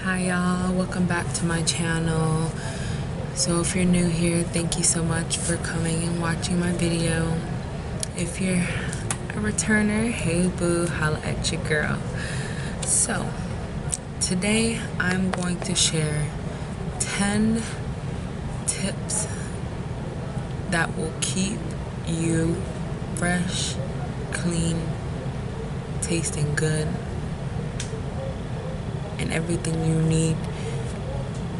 Hi y'all, welcome back to my channel. So if you're new here, thank you so much for coming and watching my video. If you're a returner, hey boo, holla at your girl. So today I'm going to share 10 tips that will keep you fresh, clean, tasting good, and everything you need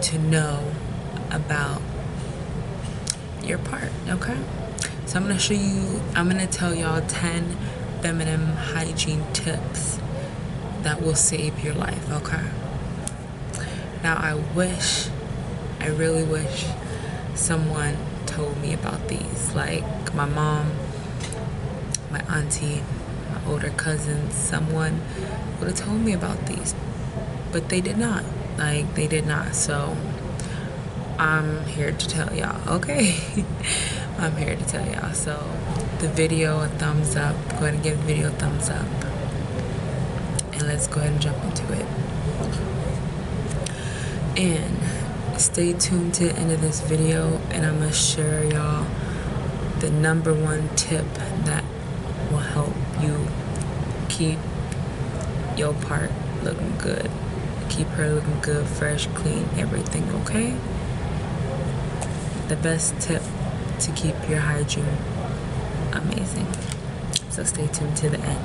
to know about your part, okay? So I'm gonna tell y'all 10 feminine hygiene tips that will save your life, okay? Now I really wish someone told me about these, like my mom, my auntie, my older cousins, someone would have told me about these. But they did not. So I'm here to tell y'all, okay? I'm here to tell y'all. So the video a thumbs up. Go ahead and give the video a thumbs up. And let's go ahead and jump into it. And stay tuned to the end of this video, and I'm gonna share y'all the #1 tip that will help you keep your part looking good. Keep her looking good, fresh, clean, everything, okay? The best tip to keep your hygiene amazing. So stay tuned to the end.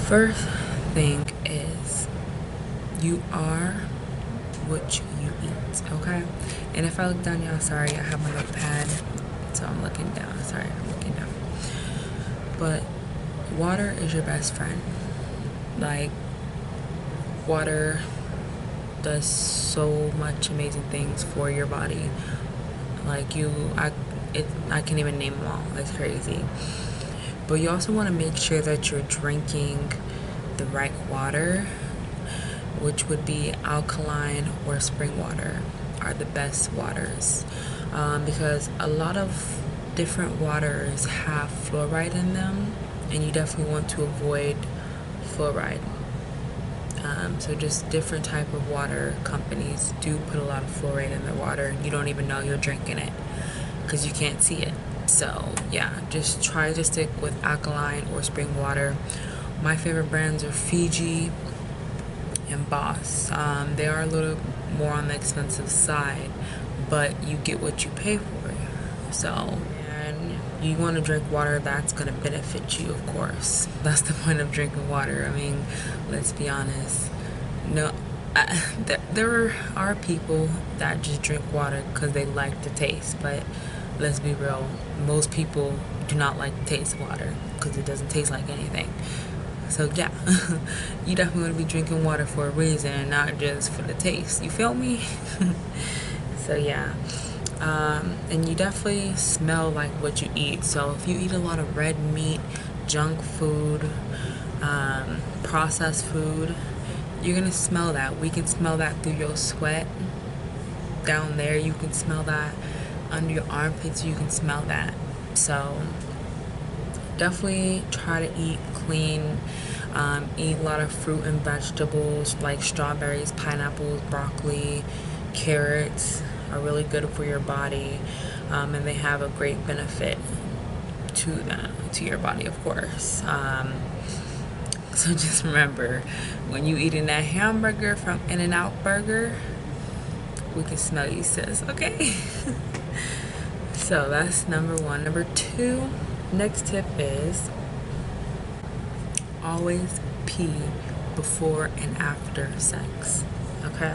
First thing is, you are what you eat, okay? And if I look down, y'all, sorry, I have my notepad, so I'm looking down. Sorry, I'm looking down. But water is your best friend. Like, water does so much amazing things for your body. Like, I can't even name them all. It's crazy. But you also want to make sure that you're drinking the right water, which would be alkaline or spring water are the best waters, because a lot of different waters have fluoride in them, and you definitely want to avoid fluoride. So just different type of water companies do put a lot of fluoride in their water, and you don't even know you're drinking it because you can't see it. So yeah, just try to stick with alkaline or spring water. My favorite brands are Fiji and Boss. They are a little more on the expensive side, but you get what you pay for. So, and you want to drink water that's going to benefit you, of course. That's the point of drinking water. I mean, let's be honest. No, there are people that just drink water because they like the taste, but let's be real, most people do not like the taste of water because it doesn't taste like anything. So yeah, you definitely want to be drinking water for a reason, not just for the taste. You feel me? So yeah, and you definitely smell like what you eat. So if you eat a lot of red meat, junk food, processed food, you're gonna smell that. We can smell that through your sweat down there. You can smell that under your armpits. You can smell that. So definitely try to eat clean. Eat a lot of fruit and vegetables like strawberries, pineapples, broccoli, carrots are really good for your body, and they have a great benefit to your body, of course. So just remember, when you eating that hamburger from In-N-Out Burger, we can smell you, sis, okay? So that's #1. #2, next tip is always pee before and after sex, okay?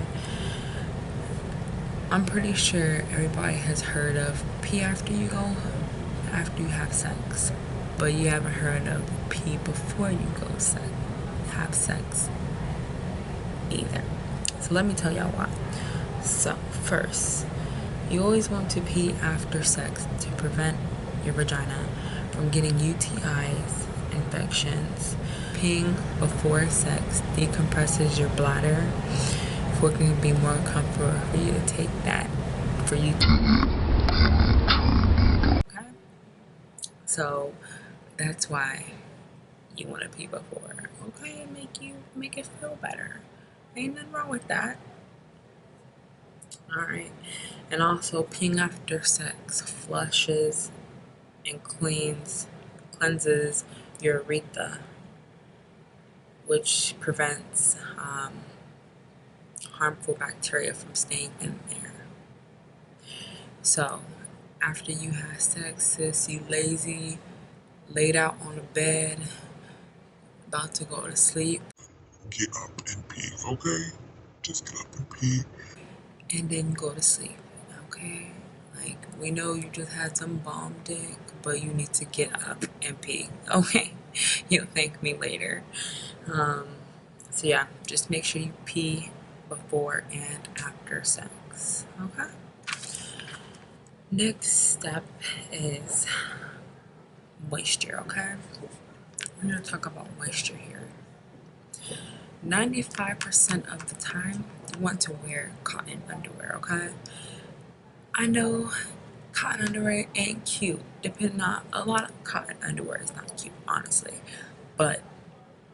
I'm pretty sure everybody has heard of pee after you have sex, but you haven't heard of pee before you have sex either. So let me tell y'all why. So first, you always want to pee after sex to prevent your vagina from getting UTIs, infections. Peeing before sex decompresses your bladder, for it can be more comfortable for you to take that, for you to Okay? So that's why you want to pee before. Okay? Make it feel better. Ain't nothing wrong with that. Alright. And also peeing after sex flushes and cleanses your urethra, which prevents harmful bacteria from staying in there. So, after you have sex, sis, you lazy, laid out on the bed, about to go to sleep, get up and pee, okay? Just get up and pee. And then go to sleep, okay? Like, we know you just had some bomb dick, but you need to get up and pee, okay? You'll thank me later. So yeah, just make sure you pee before and after sex, okay? Next step is moisture, okay? I'm gonna talk about moisture here. 95% of the time, you want to wear cotton underwear, okay? I know cotton underwear ain't cute, depending on a lot of cotton underwear is not cute, honestly, but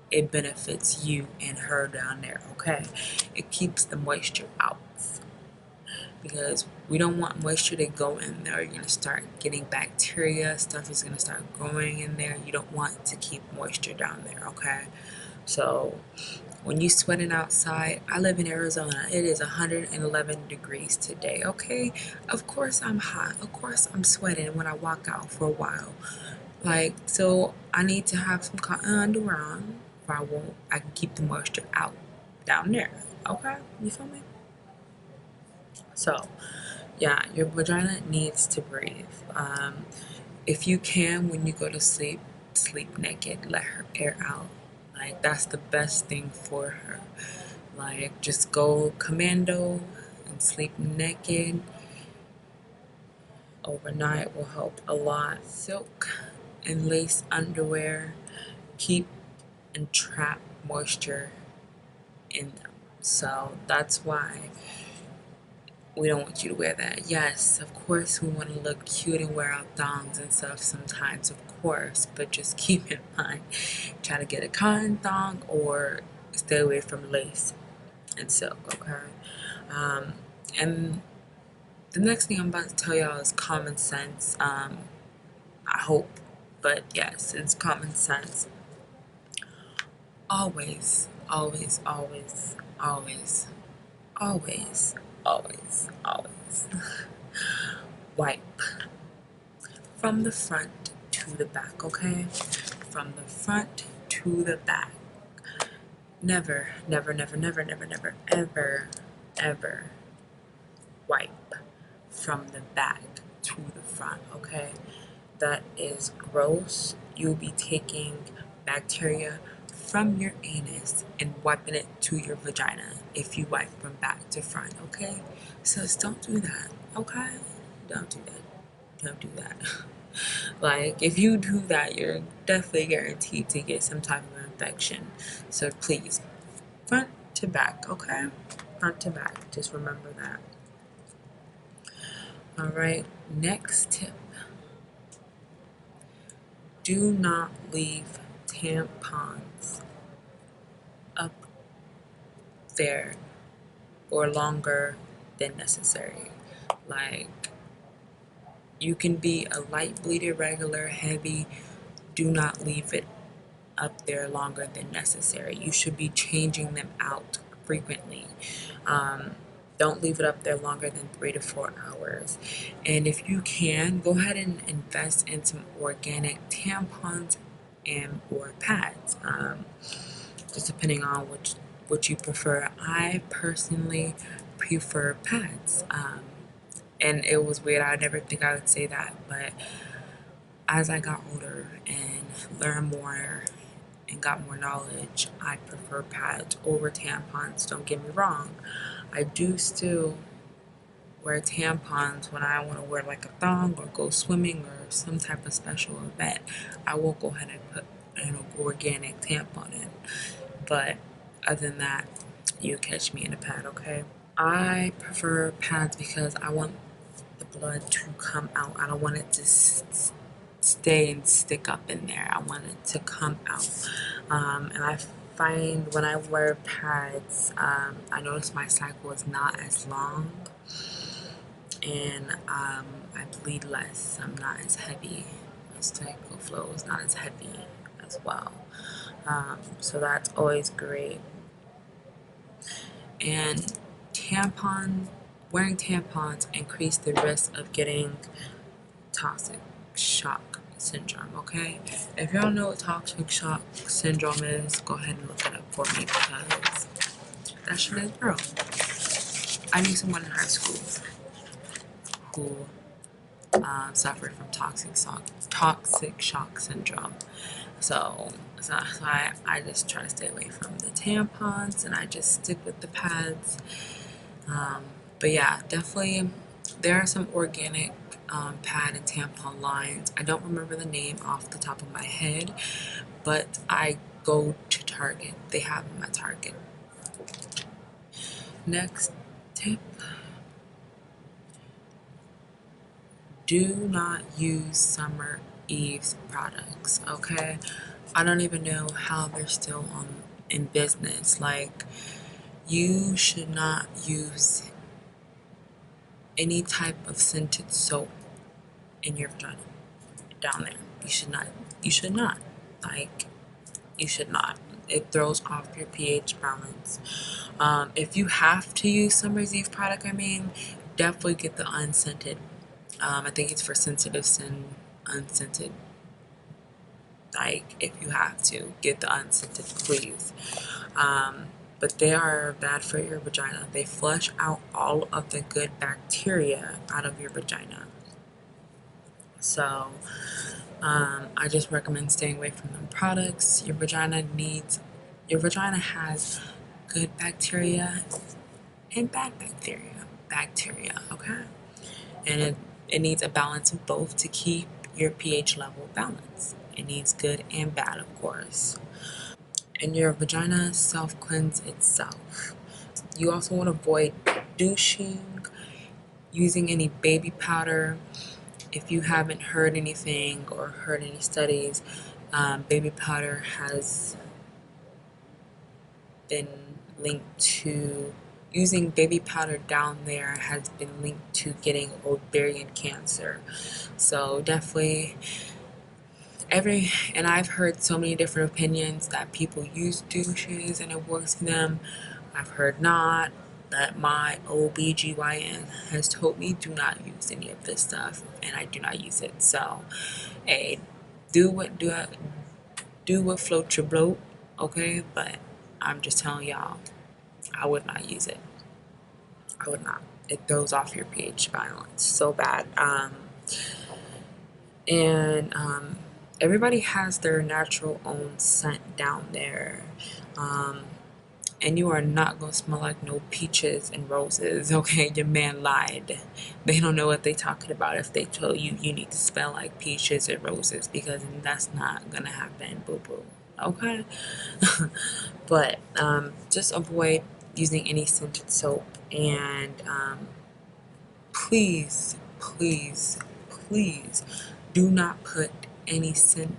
it benefits you and her down there, okay? It keeps the moisture out, because we don't want moisture to go in there. You're gonna start getting bacteria, stuff is gonna start growing in there. You don't want to keep moisture down there, okay? So when you sweating outside, I live in Arizona, it is 111 degrees today, okay? Of course I'm hot, of course I'm sweating when I walk out for a while. Like, so I need to have some cotton underwear on, or I can keep the moisture out down there, okay? You feel me? So, yeah, your vagina needs to breathe. If you can, when you go to sleep, sleep naked, let her air out. Like, that's the best thing for her. Like, just go commando and sleep naked overnight will help a lot. Silk and lace underwear keep and trap moisture in them. So that's why we don't want you to wear that. Yes, of course we want to look cute and wear our thongs and stuff sometimes, of course, but just keep in mind, try to get a cotton thong or stay away from lace and silk, okay? And the next thing I'm about to tell y'all is common sense. I hope, but yes, it's common sense. Always, always, always, always, always, always, always wipe from the front to the back, okay? From the front to the back. Never, never, never, never, never, never, ever, ever wipe from the back to the front, okay? That is gross. You'll be taking bacteria from your anus and wiping it to your vagina if you wipe from back to front, okay? So don't do that, okay? Don't do that. Don't do that. Like, if you do that, you're definitely guaranteed to get some type of infection. So please, front to back, okay? Front to back. Just remember that. All right, next tip. Do not leave tampons up there or longer than necessary. Like, you can be a light bleeder, regular, heavy. Do not leave it up there longer than necessary. You should be changing them out frequently. Don't leave it up there longer than 3 to 4 hours. And if you can, go ahead and invest in some organic tampons and or pads. Just depending on what you prefer. I personally prefer pads. And it was weird. I never think I would say that, but as I got older and learned more and got more knowledge, I prefer pads over tampons. Don't get me wrong. I do still wear tampons when I want to wear like a thong or go swimming or some type of special event. I will go ahead and put an organic tampon in. But other than that, you catch me in a pad, okay? I prefer pads because I want the the blood to come out. I don't want it to stay and stick up in there. I want it to come out. And I find when I wear pads, I notice my cycle is not as long, and I bleed less. I'm not as heavy. My cycle flow is not as heavy as well. So that's always great. And wearing tampons increase the risk of getting toxic shock syndrome, okay? If y'all know what toxic shock syndrome is, go ahead and look it up for me, because that shit is real. I knew someone in high school who suffered from toxic shock syndrome. So I just try to stay away from the tampons, and I just stick with the pads. But yeah, definitely there are some organic pad and tampon lines. I don't remember the name off the top of my head, but I go to Target. They have them at Target. Next tip: do not use Summer Eve's products, okay? I don't even know how they're still in business. Like, you should not use any type of scented soap in your vagina down there. You should not. You should not. Like, you should not. It throws off your pH balance. If you have to use Summer's Eve product, definitely get the unscented. I think it's for sensitive skin, unscented. Like, if you have to, get the unscented, please. But they are bad for your vagina. They flush out all of the good bacteria out of your vagina. So, I just recommend staying away from them products. Your vagina has good bacteria and bad bacteria, okay? And it needs a balance of both to keep your pH level balanced. It needs good and bad, of course. And your vagina self-cleanse itself. You also want to avoid douching, using any baby powder. If you haven't heard anything or heard any studies, baby powder has been linked to, using baby powder down there has been linked to getting ovarian cancer. So definitely, and I've heard so many different opinions that people use douches and it works for them. I've heard not. That my OBGYN has told me do not use any of this stuff, and I do not use it. So, hey, do what floats your boat, okay? But I'm just telling y'all, I would not use it. I would not. It throws off your pH balance so bad. Everybody has their natural own scent down there. And you are not going to smell like no peaches and roses, okay? Your man lied. They don't know what they're talking about if they told you you need to smell like peaches and roses, because that's not going to happen, boo-boo, okay? But just avoid using any scented soap, and please, please, please do not put any soap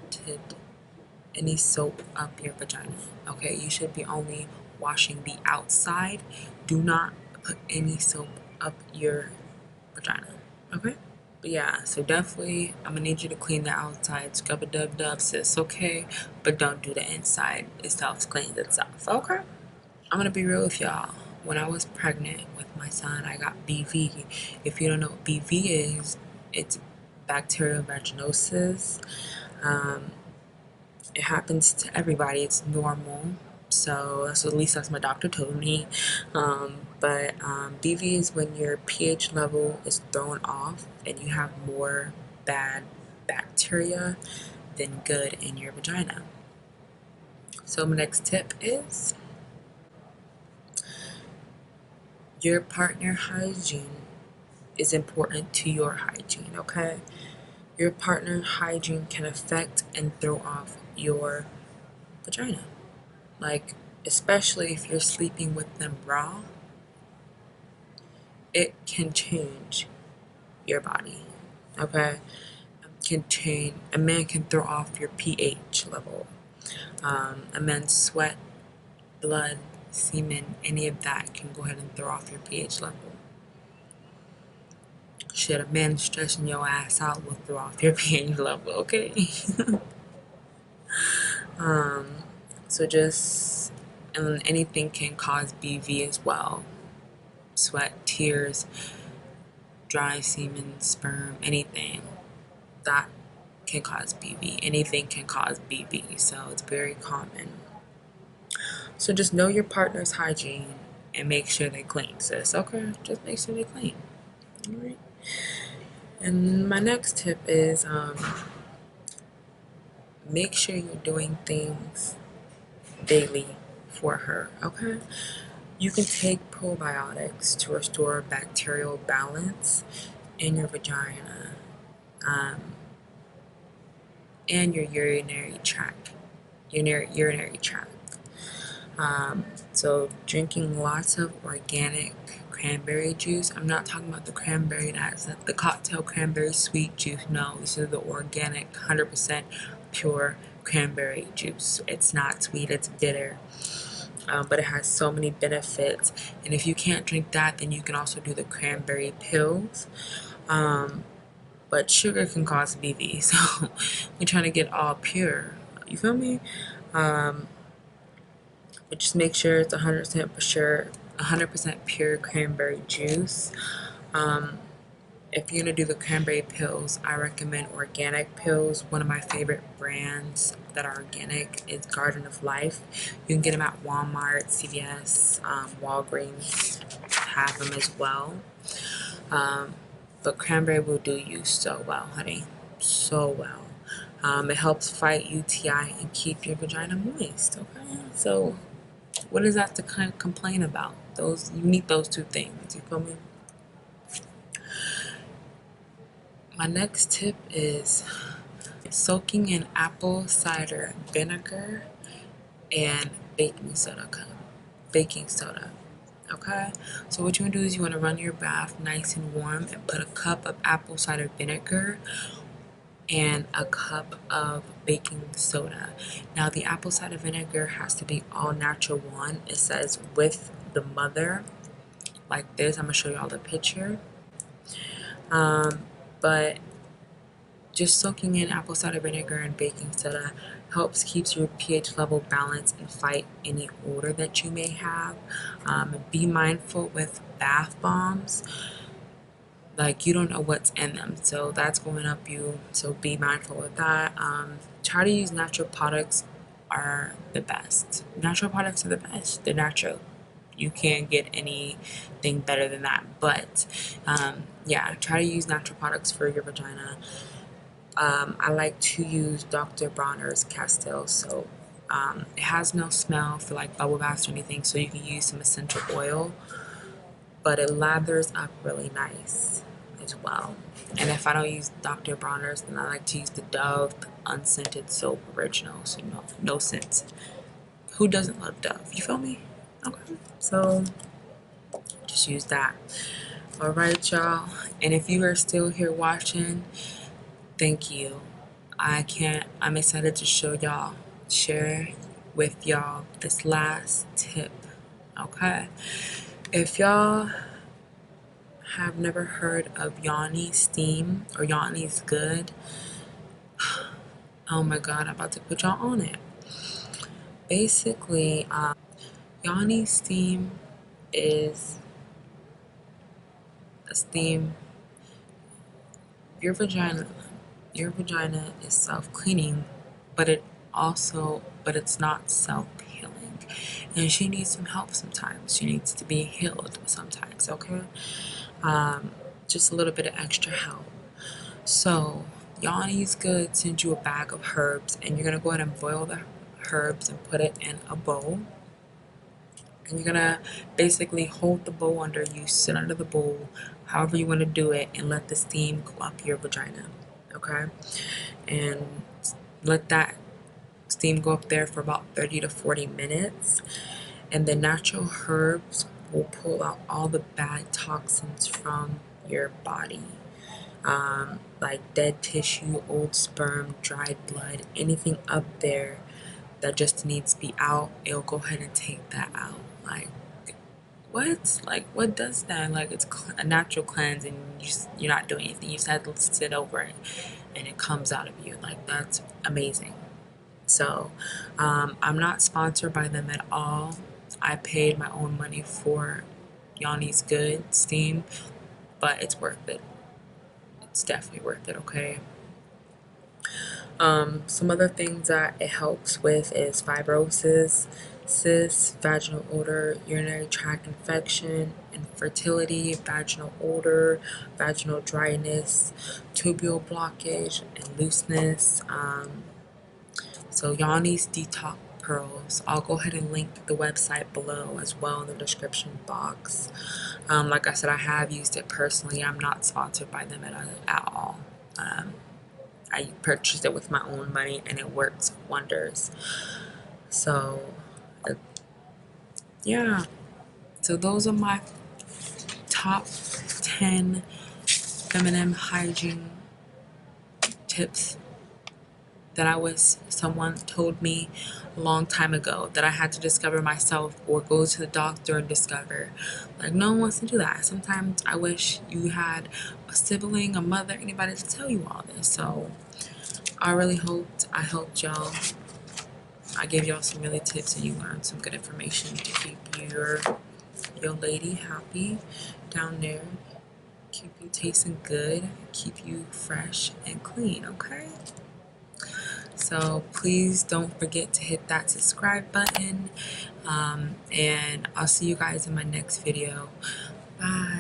up your vagina, okay? You should be only washing the outside. Do not put any soap up your vagina, okay? But yeah, so definitely I'm gonna need you to clean the outside, scrub a dub sis, okay? But don't do the inside. It self-cleans itself, okay? I'm gonna be real with y'all. When I was pregnant with my son, I got BV. If you don't know what BV is, it's bacterial vaginosis. It happens to everybody. It's normal. So at least that's my doctor told me. But BV is when your pH level is thrown off and you have more bad bacteria than good in your vagina. So my next tip is your partner hygiene is important to your hygiene, okay? Your partner hygiene can affect and throw off your vagina. Like, especially if you're sleeping with them raw, it can change your body. Okay? A man can throw off your pH level. A man's sweat, blood, semen, any of that can go ahead and throw off your pH level. Shit, a man stressing your ass out will throw off your pH level, okay? So just, and anything can cause BV as well. Sweat, tears, dry semen, sperm, anything that can cause BV. Anything can cause BV, so it's very common. So just know your partner's hygiene and make sure they clean, sis. Okay, just make sure they clean. All right. And my next tip is make sure you're doing things daily for her. Okay. You can take probiotics to restore bacterial balance in your vagina and your urinary tract. Urinary tract. So drinking lots of organic cranberry juice. I'm not talking about the cranberry that's the cocktail cranberry sweet juice. No, this is the organic 100% pure cranberry juice. It's not sweet, it's bitter. But it has so many benefits. And if you can't drink that, then you can also do the cranberry pills. But sugar can cause BV, so we're trying to get all pure. You feel me? But just make sure it's 100% for sure, 100% pure cranberry juice. If you're gonna do the cranberry pills, I recommend organic pills. One of my favorite brands that are organic is Garden of Life. You can get them at Walmart, CVS, Walgreens have them as well. But cranberry will do you so well, honey, so well. It helps fight UTI and keep your vagina moist. Okay, so what is that to kind of complain about? Those, you need those two things. You feel me? My next tip is soaking in apple cider vinegar and baking soda. Okay? So what you want to do is you want to run your bath nice and warm and put a cup of apple cider vinegar and a cup of baking soda. Now the apple cider vinegar has to be all natural one. It says with the mother, like this. I'm going to show you all the picture. But just soaking in apple cider vinegar and baking soda helps keeps your pH level balanced and fight any odor that you may have. Be mindful with bath bombs. Like, you don't know what's in them, so that's going up you. So be mindful with that. Try to use natural products are the best. Natural products are the best. They're natural. You can't get anything better than that. But yeah, try to use natural products for your vagina. I like to use Dr. Bronner's Castile soap. It has no smell for like bubble baths or anything, so you can use some essential oil, but it lathers up really nice as well. And if I don't use Dr. Bronner's, then I like to use the Dove unscented soap original, so no scent. Who doesn't love Dove? You feel me? Okay, so just use that. All right, y'all. And if you are still here watching, thank you. I'm excited to share with y'all this last tip. Okay? If y'all have never heard of Yanni Steam or Yanni's Good, oh my god, I'm about to put y'all on it. Basically, Yanni Steam is a steam. Your vagina is self-cleaning, but it's not self-healing. And she needs some help sometimes. She needs to be healed sometimes, okay? Just a little bit of extra help. So, Yanni's Good sends you a bag of herbs, and you're gonna go ahead and boil the herbs and put it in a bowl. And you're gonna basically hold the bowl under you, sit under the bowl, however you want to do it, and let the steam go up your vagina. Okay? And let that steam go up there for about 30 to 40 minutes. And the natural herbs will pull out all the bad toxins from your body. like dead tissue, old sperm, dried blood, anything up there that just needs to be out, it'll go ahead and take that out. Like, what? Like, what does that? Like, it's a natural cleanse, and you're not doing anything. You just have to sit over it, and it comes out of you. Like, that's amazing. So, I'm not sponsored by them at all. I paid my own money for Yanni's Good Steam, but it's worth it. It's definitely worth it, okay? Some other things that it helps with is fibrosis, cysts, vaginal odor, urinary tract infection, infertility, vaginal odor, vaginal dryness, tubule blockage, and looseness. So Yanni's Detox Pearls. I'll go ahead and link the website below as well in the description box. Like I said, I have used it personally. I'm not sponsored by them at all. I purchased it with my own money, and it works wonders. So, yeah. So those are my top 10 feminine hygiene tips that someone told me a long time ago that I had to discover myself or go to the doctor and discover. Like, no one wants to do that. Sometimes I wish you had a sibling, a mother, anybody to tell you all this. So I really hoped I helped y'all. I gave y'all some really tips and you learned some good information to keep your lady happy down there, keep you tasting good, keep you fresh and clean, okay? So please don't forget to hit that subscribe button, and I'll see you guys in my next video. Bye.